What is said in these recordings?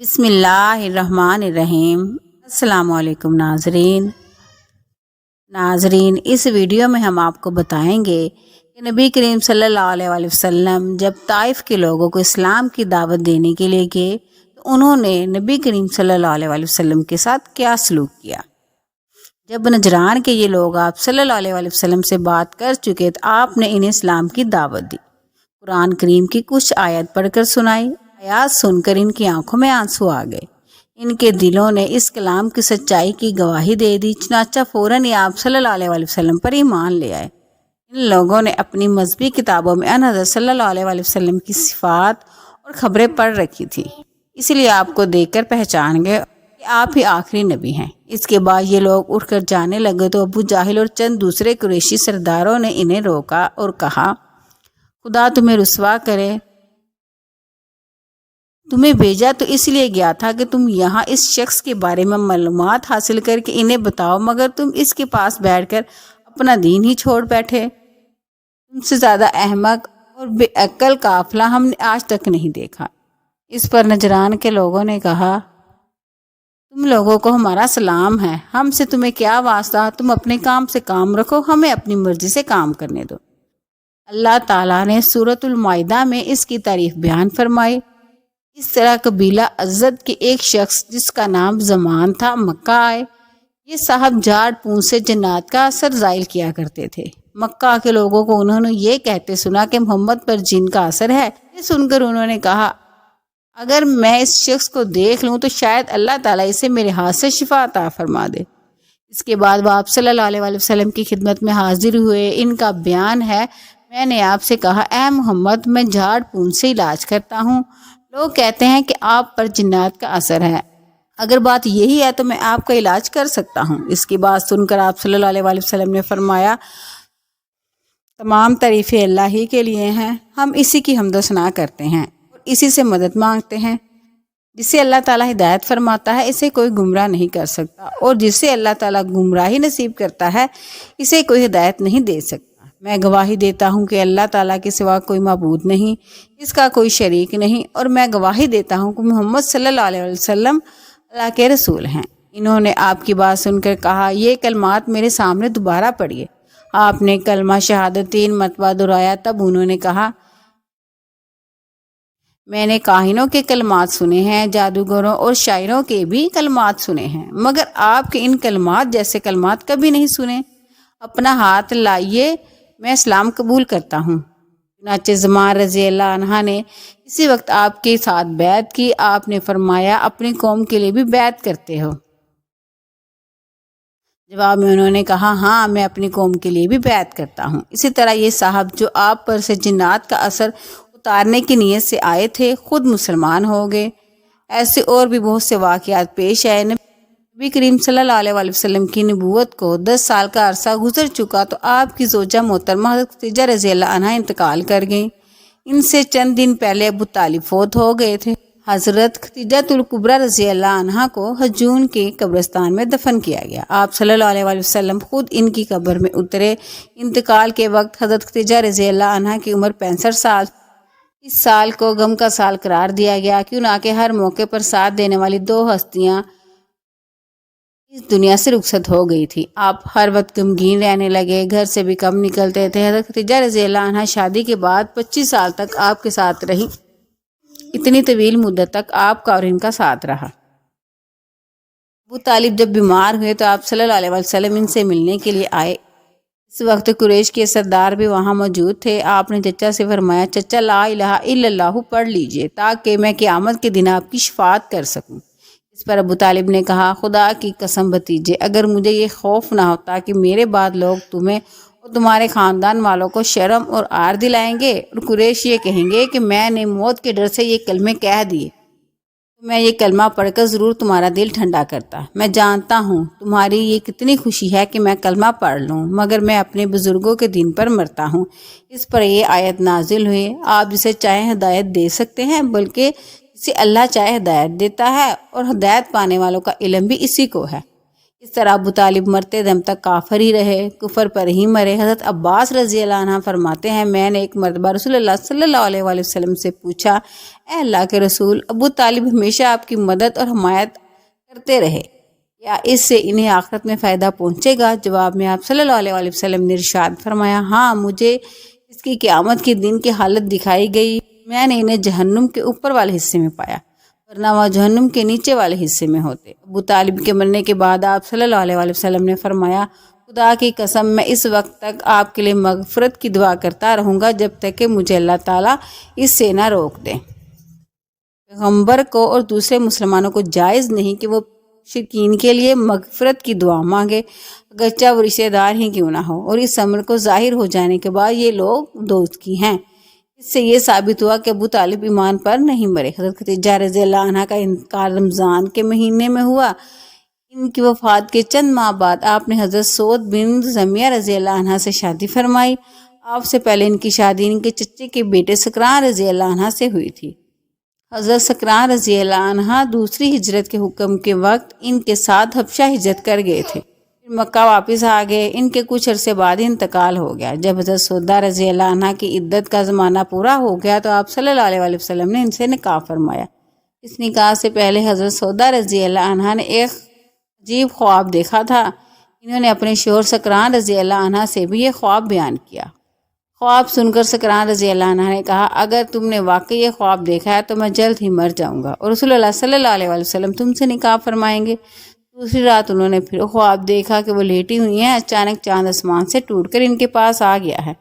بسم اللہ الرحمن الرحیم۔ السلام علیکم ناظرین، اس ویڈیو میں ہم آپ کو بتائیں گے کہ نبی کریم صلی اللہ علیہ وآلہ وسلم جب طائف کے لوگوں کو اسلام کی دعوت دینے کے لیے گئے تو انہوں نے نبی کریم صلی اللہ علیہ وآلہ وسلم کے ساتھ کیا سلوک کیا۔ جب نجران کے یہ لوگ آپ صلی اللہ علیہ وآلہ وسلم سے بات کر چکے تو آپ نے انہیں اسلام کی دعوت دی، قرآن کریم کی کچھ آیت پڑھ کر سنائی۔ آیات سن کر ان کی آنکھوں میں آنسو آ گئے، ان کے دلوں نے اس کلام کی سچائی کی گواہی دے دی، چنانچہ فوراً ہی آپ صلی اللہ علیہ وآلہ وسلم پر ایمان لے آئے۔ ان لوگوں نے اپنی مذہبی کتابوں میں ان حضرت صلی اللہ علیہ وآلہ وسلم کی صفات اور خبریں پڑھ رکھی تھی، اس لیے آپ کو دیکھ کر پہچان گئے کہ آپ ہی آخری نبی ہیں۔ اس کے بعد یہ لوگ اٹھ کر جانے لگے تو ابو جاہل اور چند دوسرے قریشی سرداروں نے انہیں روکا اور کہا، خدا تمہیں رسوا کرے، تمہیں بھیجا تو اس لیے گیا تھا کہ تم یہاں اس شخص کے بارے میں معلومات حاصل کر کے انہیں بتاؤ، مگر تم اس کے پاس بیٹھ کر اپنا دین ہی چھوڑ بیٹھے۔ تم سے زیادہ احمق اور بے عقل قافلہ ہم نے آج تک نہیں دیکھا۔ اس پر نجران کے لوگوں نے کہا، تم لوگوں کو ہمارا سلام ہے، ہم سے تمہیں کیا واسطہ، تم اپنے کام سے کام رکھو، ہمیں اپنی مرضی سے کام کرنے دو۔ اللہ تعالیٰ نے سورۃ المائدہ میں اس کی تعریف بیان فرمائی۔ اس طرح قبیلہ ازد کے ایک شخص جس کا نام زمان تھا مکہ آئے۔ یہ صاحب جھاڑ پونچھ سے جنات کا اثر زائل کیا کرتے تھے۔ مکہ کے لوگوں کو انہوں نے یہ کہتے سنا کہ محمد پر جن کا اثر ہے۔ یہ سن کر انہوں نے کہا، اگر میں اس شخص کو دیکھ لوں تو شاید اللہ تعالیٰ اسے میرے ہاتھ سے شفا عطا فرما دے۔ اس کے بعد وہ آپ صلی اللہ علیہ وآلہ وسلم کی خدمت میں حاضر ہوئے۔ ان کا بیان ہے، میں نے آپ سے کہا، اے محمد، میں جھاڑ پونچھ سے علاج کرتا ہوں۔ لوگ کہتے ہیں کہ آپ پر جنات کا اثر ہے، اگر بات یہی ہے تو میں آپ کا علاج کر سکتا ہوں۔ اس کی بات سن کر آپ صلی اللہ علیہ وآلہ وسلم نے فرمایا، تمام تعریفیں اللہ ہی کے لیے ہیں، ہم اسی کی حمد و ثنا کرتے ہیں اور اسی سے مدد مانگتے ہیں۔ جسے اللہ تعالیٰ ہدایت فرماتا ہے اسے کوئی گمراہ نہیں کر سکتا، اور جسے اللہ تعالیٰ گمراہی نصیب کرتا ہے اسے کوئی ہدایت نہیں دے سکتا۔ میں گواہی دیتا ہوں کہ اللہ تعالیٰ کے سوا کوئی معبود نہیں، اس کا کوئی شریک نہیں، اور میں گواہی دیتا ہوں کہ محمد صلی اللہ علیہ وسلم اللہ کے رسول ہیں۔ انہوں نے آپ کی بات سن کر کہا، یہ کلمات میرے سامنے دوبارہ پڑھیے۔ آپ نے کلمہ شہادت 3 مرتبہ دہرایا، تب انہوں نے کہا، میں نے کاہنوں کے کلمات سنے ہیں، جادوگروں اور شاعروں کے بھی کلمات سنے ہیں، مگر آپ کے ان کلمات جیسے کلمات کبھی نہیں سنے۔ اپنا ہاتھ لائیے، میں اسلام قبول کرتا ہوں۔ چنانچہ زمان رضی اللہ عنہ نے اسی وقت آپ کے ساتھ بیعت کی۔ آپ نے فرمایا، اپنی قوم کے لیے بھی بیعت کرتے ہو؟ جواب میں انہوں نے کہا، ہاں، میں اپنی قوم کے لیے بھی بیعت کرتا ہوں۔ اسی طرح یہ صاحب جو آپ پر سے جنات کا اثر اتارنے کی نیت سے آئے تھے، خود مسلمان ہو گئے۔ ایسے اور بھی بہت سے واقعات پیش آئے۔ نبی کریم صلی اللہ علیہ وآلہ وسلم کی نبوت کو 10 سال کا عرصہ گزر چکا تو آپ کی زوجہ محترمہ حضرت خدیجہ رضی اللہ عنہا انتقال کر گئیں۔ ان سے چند دن پہلے ابو طالب فوت ہو گئے تھے۔ حضرت خدیجہ الکبریٰ رضی اللہ عنہا کو حجون کے قبرستان میں دفن کیا گیا۔ آپ صلی اللہ علیہ وآلہ وسلم خود ان کی قبر میں اترے۔ انتقال کے وقت حضرت خدیجہ رضی اللہ عنہا کی عمر 65 سال۔ اس سال کو غم کا سال قرار دیا گیا، کیوں نہ کہ ہر موقع پر ساتھ دینے والی 2 ہستیاں اس دنیا سے رخصت ہو گئی تھی۔ آپ ہر وقت غمگین رہنے لگے، گھر سے بھی کم نکلتے تھے۔ حضرت خدیجہ رضی اللہ عنہا شادی کے بعد 25 سال تک آپ کے ساتھ رہی۔ اتنی طویل مدت تک آپ کا اور ان کا ساتھ رہا۔ ابو طالب جب بیمار ہوئے تو آپ صلی اللہ علیہ وسلم ان سے ملنے کے لیے آئے۔ اس وقت قریش کے سردار بھی وہاں موجود تھے۔ آپ نے چچا سے فرمایا، چچا لا الہ الا اللہ پڑھ لیجئے تاکہ میں قیامت کے دن آپ کی شفاعت کر سکوں۔ اس پر ابو طالب نے کہا، خدا کی قسم بھتیجے، اگر مجھے یہ خوف نہ ہوتا کہ میرے بعد لوگ تمہیں اور تمہارے خاندان والوں کو شرم اور عار دلائیں گے اور قریش یہ کہیں گے کہ میں نے موت کے ڈر سے یہ کلمے کہہ دیے، تو میں یہ کلمہ پڑھ کر ضرور تمہارا دل ٹھنڈا کرتا۔ میں جانتا ہوں تمہاری یہ کتنی خوشی ہے کہ میں کلمہ پڑھ لوں، مگر میں اپنے بزرگوں کے دین پر مرتا ہوں۔ اس پر یہ آیت نازل ہوئی، آپ جسے چاہیں ہدایت دے سکتے ہیں، بلکہ جسے اللہ چاہے ہدایت دیتا ہے، اور ہدایت پانے والوں کا علم بھی اسی کو ہے۔ اس طرح ابو طالب مرتے دم تک کافر ہی رہے، کفر پر ہی مرے۔ حضرت عباس رضی اللہ عنہ فرماتے ہیں میں نے ایک مرتبہ رسول اللہ صلی اللہ علیہ وآلہ وسلم سے پوچھا، اے اللہ کے رسول، ابو طالب ہمیشہ آپ کی مدد اور حمایت کرتے رہے، کیا اس سے انہیں آخرت میں فائدہ پہنچے گا؟ جواب میں آپ صلی اللہ علیہ وآلہ وسلم نے ارشاد فرمایا، ہاں، مجھے اس کی قیامت کے دن کی حالت دکھائی گئی، میں نے انہیں جہنم کے اوپر والے حصے میں پایا، ورنہ وہ جہنم کے نیچے والے حصے میں ہوتے۔ ابو طالب کے مرنے کے بعد آپ صلی اللہ علیہ وآلہ وسلم نے فرمایا، خدا کی قسم میں اس وقت تک آپ کے لیے مغفرت کی دعا کرتا رہوں گا جب تک کہ مجھے اللہ تعالیٰ اس سے نہ روک دے۔ پیغمبر کو اور دوسرے مسلمانوں کو جائز نہیں کہ وہ مشرکین کے لیے مغفرت کی دعا مانگے، اگرچہ وہ رشتہ دار ہی کیوں نہ ہو، اور اس امر کو ظاہر ہو جانے کے بعد یہ لوگ دوست کی ہیں۔ اس سے یہ ثابت ہوا کہ ابو طالب ایمان پر نہیں مرے۔ حضرت خدیجہ رضی اللہ عنہ کا انتقال رمضان کے مہینے میں ہوا۔ ان کی وفات کے چند ماہ بعد آپ نے حضرت سعود بن زمیہ رضی اللہ عنہ سے شادی فرمائی۔ آپ سے پہلے ان کی شادی ان کے چچے کے بیٹے سکران رضی اللہ عنہ سے ہوئی تھی۔ حضرت سکران رضی اللہ عنہ دوسری ہجرت کے حکم کے وقت ان کے ساتھ حبشہ ہجرت کر گئے تھے، پھر مکہ واپس آ گئے۔ ان کے کچھ عرصے بعد انتقال ہو گیا۔ جب حضرت سودا رضی اللہ عنہ کی عدت کا زمانہ پورا ہو گیا تو آپ صلی اللہ علیہ وآلہ وسلم نے ان سے نکاح فرمایا۔ اس نکاح سے پہلے حضرت سودا رضی اللہ عنہ نے ایک عجیب خواب دیکھا تھا۔ انہوں نے اپنے شوہر سکران رضی اللہ عنہ سے بھی یہ خواب بیان کیا۔ خواب سن کر سکران رضی اللہ عنہ نے کہا، اگر تم نے واقعی یہ خواب دیکھا ہے تو میں جلد ہی مر جاؤں گا اور رسول اللہ صلی اللہ علیہ وآلہ وسلم تم سے نکاح فرمائیں گے۔ دوسری رات انہوں نے پھر خواب دیکھا کہ وہ لیٹی ہوئی ہیں، اچانک چاند آسمان سے ٹوٹ کر ان کے پاس آ گیا ہے۔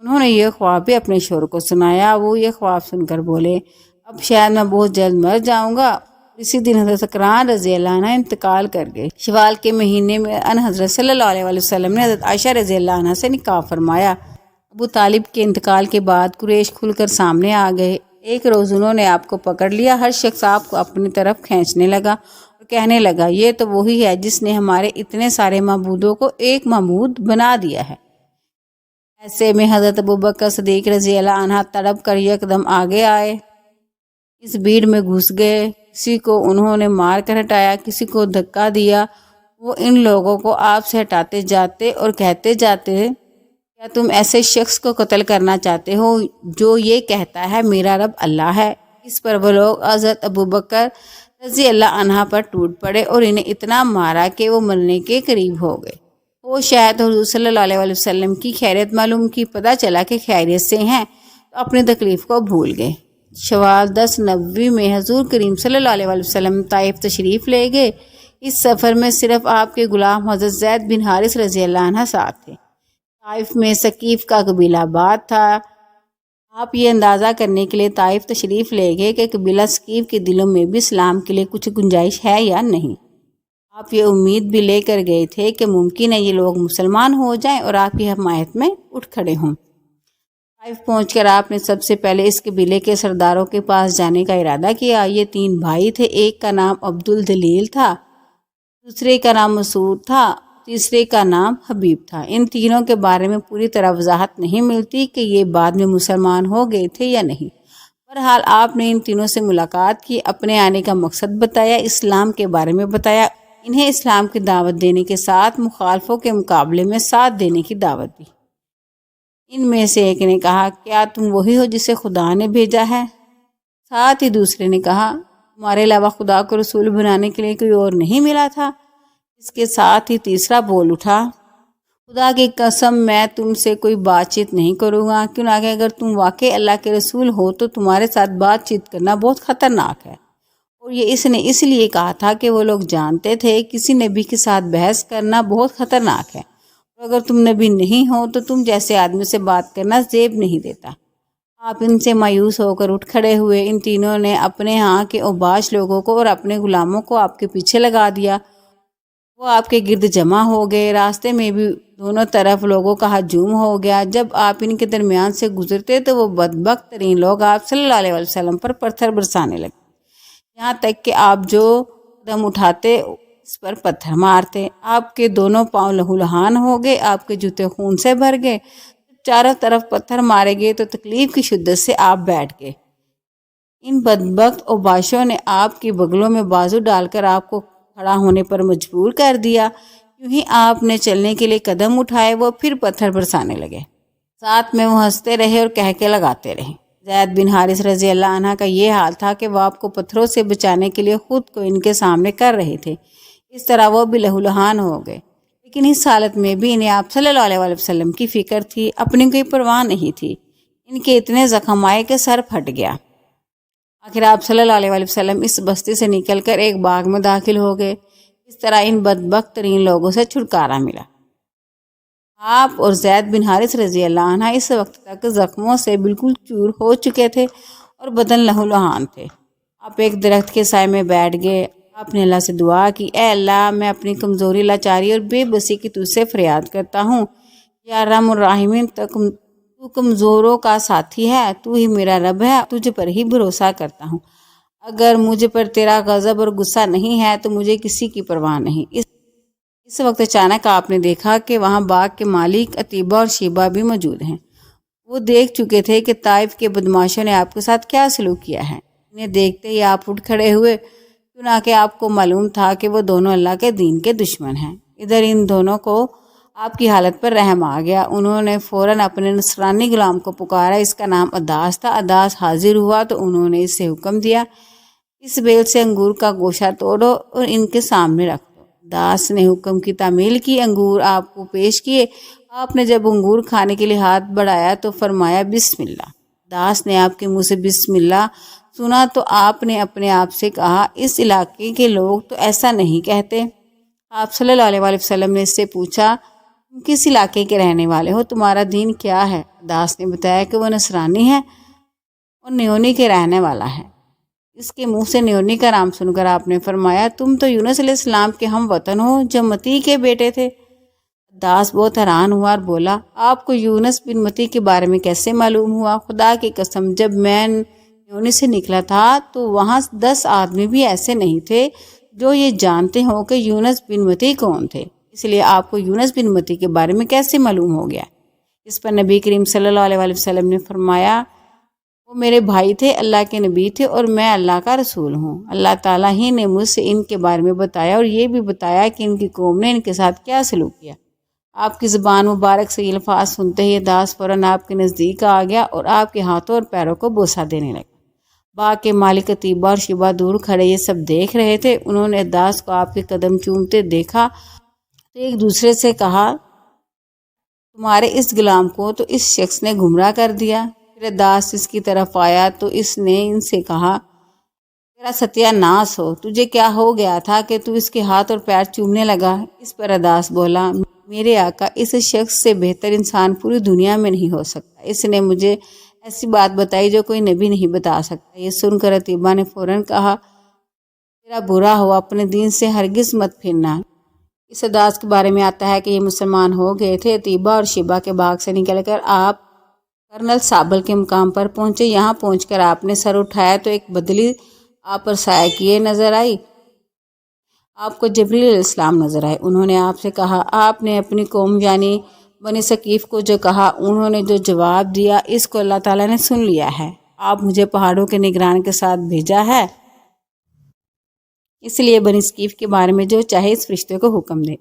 انہوں نے یہ خواب بھی اپنے شوہر کو سنایا۔ وہ یہ خواب سن کر بولے، اب شاید میں بہت جلد مر جاؤں گا۔ اسی دن حضرت سکران رضی اللہ عنہ انتقال کر گئے۔ شوال کے مہینے میں ان حضرت صلی اللہ علیہ وآلہ وسلم نے حضرت عائشہ رضی اللہ عنہ سے نکاح فرمایا۔ ابو طالب کے انتقال کے بعد قریش کھل کر سامنے آ گئے۔ ایک روز انہوں نے آپ کو پکڑ لیا، ہر شخص آپ کو اپنی طرف کھینچنے لگا اور کہنے لگا، یہ تو وہی ہے جس نے ہمارے اتنے سارے معبودوں کو ایک معبود بنا دیا ہے۔ ایسے میں حضرت ابوبکر صدیق رضی اللہ عنہ تڑپ کر یکدم آگے آئے، اس بھیڑ میں گھس گئے، کسی کو انہوں نے مار کر ہٹایا، کسی کو دھکا دیا۔ وہ ان لوگوں کو آپ سے ہٹاتے جاتے اور کہتے جاتے، کیا تم ایسے شخص کو قتل کرنا چاہتے ہو جو یہ کہتا ہے میرا رب اللہ ہے؟ اس پر وہ لوگ حضرت ابوبکر رضی اللہ عنہ پر ٹوٹ پڑے اور انہیں اتنا مارا کہ وہ مرنے کے قریب ہو گئے۔ وہ شاید حضور صلی اللہ علیہ وآلہ وسلم کی خیریت معلوم کی، پتہ چلا کہ خیریت سے ہیں تو اپنی تکلیف کو بھول گئے۔ شوال 10 نبوی میں حضور کریم صلی اللہ علیہ وآلہ وسلم طائف تشریف لے گئے۔ اس سفر میں صرف آپ کے غلام حضرت زید بن حارث رضی اللہ عنہ ساتھ تھے۔ طائف میں ثقیف کا قبیلہ آباد تھا۔ آپ یہ اندازہ کرنے کے لیے طائف تشریف لے گئے کہ قبیلہ ثقیف کے دلوں میں بھی اسلام کے لیے کچھ گنجائش ہے یا نہیں۔ آپ یہ امید بھی لے کر گئے تھے کہ ممکن ہے یہ لوگ مسلمان ہو جائیں اور آپ کی حمایت میں اٹھ کھڑے ہوں۔ طائف پہنچ کر آپ نے سب سے پہلے اس قبیلے کے سرداروں کے پاس جانے کا ارادہ کیا۔ یہ 3 بھائی تھے، ایک کا نام عبد الدلیل تھا، دوسرے کا نام مسعود تھا، تیسرے کا نام حبیب تھا۔ ان تینوں کے بارے میں پوری طرح وضاحت نہیں ملتی کہ یہ بعد میں مسلمان ہو گئے تھے یا نہیں۔ بہرحال آپ نے ان تینوں سے ملاقات کی، اپنے آنے کا مقصد بتایا، اسلام کے بارے میں بتایا، انہیں اسلام کی دعوت دینے کے ساتھ مخالفوں کے مقابلے میں ساتھ دینے کی دعوت دی۔ ان میں سے ایک نے کہا، کیا تم وہی ہو جسے خدا نے بھیجا ہے؟ ساتھ ہی دوسرے نے کہا، تمہارے علاوہ خدا کو رسول بنانے کے لیے کوئی اور نہیں ملا تھا؟ اس کے ساتھ ہی تیسرا بول اٹھا، خدا کی قسم میں تم سے کوئی بات چیت نہیں کروں گا، کیونکہ اگر تم واقعی اللہ کے رسول ہو تو تمہارے ساتھ بات چیت کرنا بہت خطرناک ہے۔ اور یہ اس نے اس لیے کہا تھا کہ وہ لوگ جانتے تھے کسی نبی کے ساتھ بحث کرنا بہت خطرناک ہے، اور اگر تم نبی نہیں ہو تو تم جیسے آدمی سے بات کرنا زیب نہیں دیتا۔ آپ ان سے مایوس ہو کر اٹھ کھڑے ہوئے۔ ان تینوں نے اپنے ہاں کے اوباش لوگوں کو اور اپنے غلاموں کو آپ کے پیچھے لگا دیا۔ وہ آپ کے گرد جمع ہو گئے۔ راستے میں بھی دونوں طرف لوگوں کا ہجوم ہو گیا۔ جب آپ ان کے درمیان سے گزرتے تو وہ بدبخت ترین لوگ آپ صلی اللہ علیہ وسلم پر پتھر برسانے لگے، یہاں تک کہ آپ جو قدم اٹھاتے اس پر پتھر مارتے۔ آپ کے دونوں پاؤں لہولہان ہو گئے، آپ کے جوتے خون سے بھر گئے۔ چاروں طرف پتھر مارے گئے تو تکلیف کی شدت سے آپ بیٹھ گئے۔ ان بدبخت اوباشوں نے آپ کی بغلوں میں بازو ڈال کر آپ کو کھڑا ہونے پر مجبور کر دیا۔ یوں ہی آپ نے چلنے کے لیے قدم اٹھائے، وہ پھر پتھر برسانے لگے۔ ساتھ میں وہ ہنستے رہے اور کہکے لگاتے رہے۔ زید بن حارث رضی اللہ عنہ کا یہ حال تھا کہ وہ آپ کو پتھروں سے بچانے کے لیے خود کو ان کے سامنے کر رہے تھے۔ اس طرح وہ بھی لہولہان ہو گئے، لیکن اس حالت میں بھی انہیں آپ صلی اللہ علیہ وسلم کی فکر تھی، اپنی کوئی پرواہ نہیں تھی۔ ان کے اتنے زخم آئے کہ سر پھٹ گیا۔ آخر آپ صلی اللہ علیہ وسلم اس بستی سے نکل کر ایک باغ میں داخل ہو گئے۔ اس طرح ان بدبخت ترین لوگوں سے چھٹکارا ملا۔ آپ اور زید بن حارث رضی اللہ عنہ اس وقت تک زخموں سے بالکل چور ہو چکے تھے اور بدن لہولہان تھے۔ آپ ایک درخت کے سائے میں بیٹھ گئے۔ آپ نے اللہ سے دعا کی، اے اللہ، میں اپنی کمزوری، لاچاری اور بے بسی کی تجھ سے فریاد کرتا ہوں۔ یا ارحم الراحمین، تو کمزوروں کا ساتھی ہے، تو ہی میرا رب ہے، تجھ پر ہی بھروسہ کرتا ہوں۔ اگر مجھ پر تیرا غضب اور غصہ نہیں ہے تو مجھے کسی کی پرواہ نہیں۔ اس وقت اچانک آپ نے دیکھا کہ وہاں باغ کے مالک عتیبہ اور شیبہ بھی موجود ہیں۔ وہ دیکھ چکے تھے کہ طائف کے بدماشوں نے آپ کے ساتھ کیا سلوک کیا ہے۔ انہیں دیکھتے ہی آپ اٹھ کھڑے ہوئے، چنانکہ آپ کو معلوم تھا کہ وہ دونوں اللہ کے دین کے دشمن ہیں۔ ادھر ان دونوں کو آپ کی حالت پر رحم آ گیا۔ انہوں نے فوراً اپنے نصرانی غلام کو پکارا، اس کا نام عداس تھا۔ عداس حاضر ہوا تو انہوں نے اس سے حکم دیا، اس بیل سے انگور کا گوشہ توڑو اور ان کے سامنے رکھ دو۔ عداس نے حکم کی تعمیل کی، انگور آپ کو پیش کیے۔ آپ نے جب انگور کھانے کے لیے ہاتھ بڑھایا تو فرمایا بسم اللہ۔ عداس نے آپ کے منہ سے بسم اللہ سنا تو آپ نے اپنے آپ سے کہا، اس علاقے کے لوگ تو ایسا نہیں کہتے۔ آپ صلی اللہ علیہ وسلم نے اس سے پوچھا، تم کس علاقے کے رہنے والے ہو، تمہارا دین کیا ہے؟ عداس نے بتایا کہ وہ نصرانی ہے اور نیونی کے رہنے والا ہے۔ اس کے منہ سے نیونی کا نام سن کر آپ نے فرمایا، تم تو یونس علیہ السلام کے ہم وطن ہو جو متی کے بیٹے تھے۔ عداس بہت حیران ہوا اور بولا، آپ کو یونس بن متی کے بارے میں کیسے معلوم ہوا؟ خدا کی قسم، جب میں نیونی سے نکلا تھا تو وہاں 10 آدمی بھی ایسے نہیں تھے جو یہ جانتے ہوں کہ یونس بن متی کون تھے، اس لیے آپ کو یونس بن متی کے بارے میں کیسے معلوم ہو گیا؟ اس پر نبی کریم صلی اللہ علیہ وسلم نے فرمایا، وہ میرے بھائی تھے، اللہ کے نبی تھے اور میں اللہ کا رسول ہوں۔ اللہ تعالیٰ ہی نے مجھ سے ان کے بارے میں بتایا اور یہ بھی بتایا کہ ان کی قوم نے ان کے ساتھ کیا سلوک کیا۔ آپ کی زبان مبارک سے یہ الفاظ سنتے ہی عداس فوراً آپ کے نزدیک آ گیا اور آپ کے ہاتھوں اور پیروں کو بوسہ دینے لگا۔ باغ کے مالک عتیبہ اور شیبہ دور کھڑے یہ سب دیکھ رہے تھے۔ انہوں نے عداس کو آپ کے قدم چومتے دیکھا تو ایک دوسرے سے کہا، تمہارے اس غلام کو تو اس شخص نے گمراہ کر دیا۔ پھر عداس اس کی طرف آیا تو اس نے ان سے کہا، تیرا ستیہ ناس ہو، تجھے کیا ہو گیا تھا کہ تو اس کے ہاتھ اور پیر چومنے لگا؟ اس پر عداس بولا، میرے آقا، اس شخص سے بہتر انسان پوری دنیا میں نہیں ہو سکتا۔ اس نے مجھے ایسی بات بتائی جو کوئی نبی نہیں بتا سکتا۔ یہ سن کر عتیبہ نے فوراً کہا، تیرا برا ہو، اپنے دین سے ہرگز مت پھرنا۔ اس عداس کے بارے میں آتا ہے کہ یہ مسلمان ہو گئے تھے۔ عتیبہ اور شیبہ کے باغ سے نکل کر آپ کرنل سابل کے مقام پر پہنچے۔ یہاں پہنچ کر آپ نے سر اٹھایا تو ایک بدلی آپ پر سایہ کیے نظر آئی۔ آپ کو جبریل علیہ السلام نظر آئے۔ انہوں نے آپ سے کہا، آپ نے اپنی قوم یعنی بنی ثقیف کو جو کہا، انہوں نے جو جواب دیا، اس کو اللہ تعالیٰ نے سن لیا ہے۔ آپ مجھے پہاڑوں کے نگران کے ساتھ بھیجا ہے، اس لیے بنی ثقیف کے بارے میں جو چاہے اس فرشتے کو حکم دے۔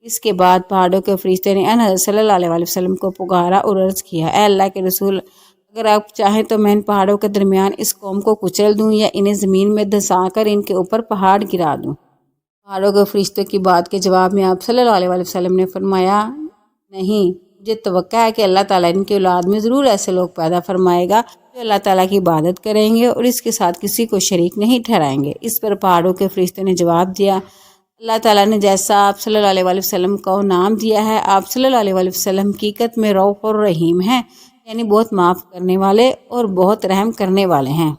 اس کے بعد پہاڑوں کے فرشتے نے حضرت صلی اللہ علیہ وسلم کو پکارا اور عرض کیا، اے اللہ کے رسول، اگر آپ چاہیں تو میں ان پہاڑوں کے درمیان اس قوم کو کچل دوں یا انہیں زمین میں دھسا کر ان کے اوپر پہاڑ گرا دوں۔ پہاڑوں کے فرشتوں کی بات کے جواب میں آپ صلی اللہ علیہ وسلم نے فرمایا، نہیں، مجھے توقع ہے کہ اللہ تعالیٰ ان کی اولاد میں ضرور ایسے لوگ پیدا فرمائے گا جو اللہ تعالیٰ کی عبادت کریں گے اور اس کے ساتھ کسی کو شریک نہیں ٹھہرائیں گے۔ اس پر پہاڑوں کے فرشتوں نے جواب دیا، اللہ تعالیٰ نے جیسا آپ صلی اللہ علیہ وسلم کو نام دیا ہے، آپ صلی اللہ علیہ وسلم حقیقت میں رؤوف اور رحیم ہیں، یعنی بہت معاف کرنے والے اور بہت رحم کرنے والے ہیں۔